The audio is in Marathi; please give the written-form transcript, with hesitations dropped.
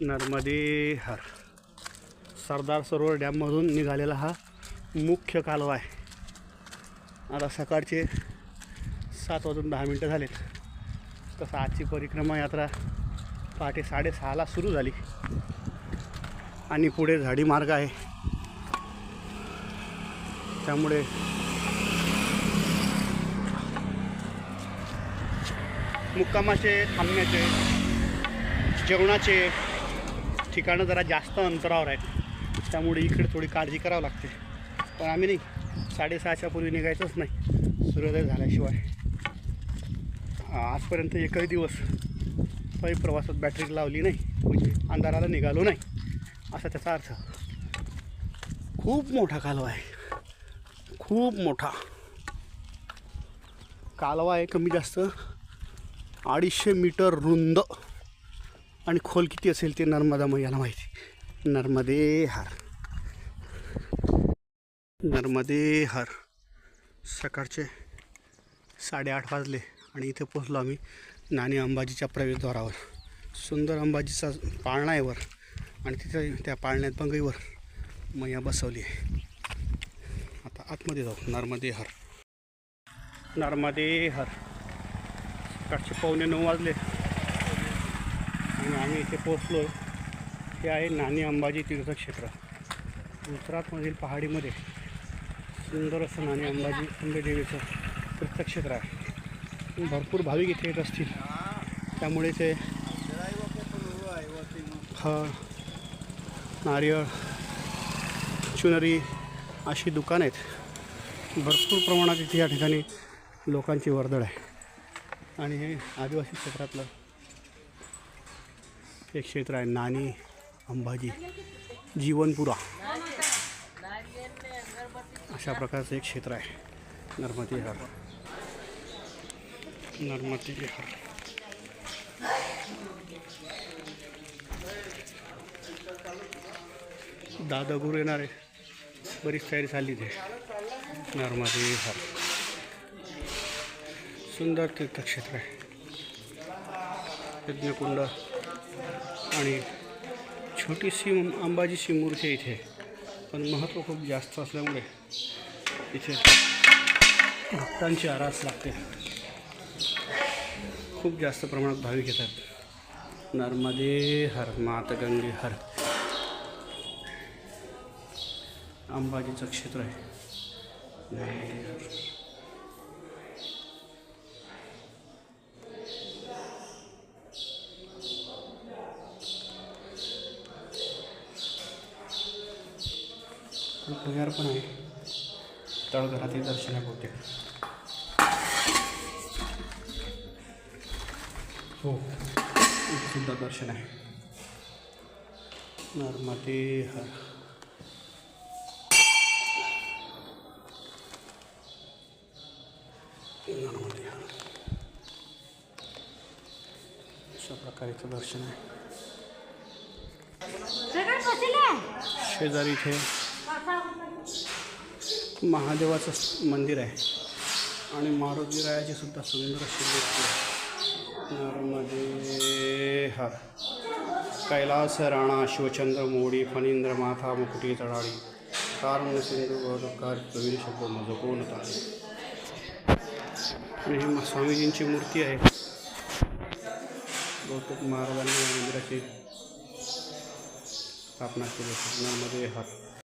नर्मदे हर. सरदार सरोवर डॅममधून निघालेला हा मुख्य कालवा आहे. आता सकाळचे 7:10 झालेत. तसं आजची परिक्रमा यात्रा पहाटे 6:30ला सुरू झाली आणि पुढे झाडी मार्ग आहे. त्यामुळे मुक्कामाचे, थांबण्याचे, जेवणाचे ठिकाणं जरा जास्त अंतरावर आहेत. त्यामुळे इकडे थोडी काळजी करावी लागते. पण आम्ही नाही, 6:30च्या पूर्वी निघायचंच नाही सूर्योदय झाल्याशिवाय. आजपर्यंत एकही दिवस काही प्रवासात बॅटरी लावली नाही, म्हणजे अंधाराला निघालो नाही असा त्याचा अर्थ. खूप मोठा कालवा आहे, खूप मोठा कालवा आहे. कमी जास्त 250 मीटर रुंद आणि खोल किती असेल ते नर्मदा मैयाला माहिती. नर्मदे हर. नर्मदे हर. सकाळचे 8:30 वाजले आणि इथे पोचलो आम्ही नाणी अंबाजीच्या प्रवेशद्वारावर. सुंदर अंबाजीचा पाळणा आहे वर आणि तिथे त्या पाळण्यात बंगईवर मैया बसवली आहे. आता आतमध्ये जाऊ. नर्मदे हर. नर्मदे हर. सकाळचे 8:45 वाजले आणि आम्ही इथे पोचलो. हे आहे नाणी अंबाजी तीर्थक्षेत्र. गुजरातमधील पहाडीमध्ये सुंदर असं नाणी अंबाजी अंबेदेवीचं तीर्थक्षेत्र आहे. भरपूर भाविक इथे येत असतील, त्यामुळे ते हळ, नारळ, चुनरी अशी दुकानं आहेत. भरपूर प्रमाणात इथे या ठिकाणी लोकांची वर्दळ आहे. आणि हे आदिवासी क्षेत्रातलं एक क्षेत्र आहे नाणी अंबाजी जीवनपुरा अशा प्रकारचं एक क्षेत्र आहे. नर्मदे हर. नर्मदे हर. दादा गुरु येणार आहे, बरीच तयारी झाली इथे. नर्मदे हर. सुंदर तीर्थक्षेत्र आहे. यज्ञकुंड आणि छोटीशी अंबाजीची मूर्ती आहे इथे, पण महत्त्व खूप जास्त असल्यामुळे इथे भक्तांची आरास लागते. खूप जास्त प्रमाणात भाविक येतात. नर्मदे हर. माता गंगे हर. अंबाजीचं क्षेत्र आहे. नर्मदे हर. भुयार पण आहे. तळघरातील दर्शन आहे बहुतेक. हो, सुद्धा दर्शन आहे. नर्मदे हर. नर्मदे हर. अशा प्रकारचं दर्शन आहे. शेजारी इथे महादेवाचं मंदिर आहे आणि मारुतीरायाची सुद्धा सुंदर अशी मूर्ती आहे. नर्मदे हर. कैलास राणा शिवचंद्र मोडी फणींद्र माथा मुकुटी चढाळी तारुण्य सिंधू गौरवकार प्रवीण शब्द मजकोन ताळी. आणि ही स्वामीजींची मूर्ती आहे. गौतम महाराजांनी या मंदिराची स्थापना केली. नर्मदे हर.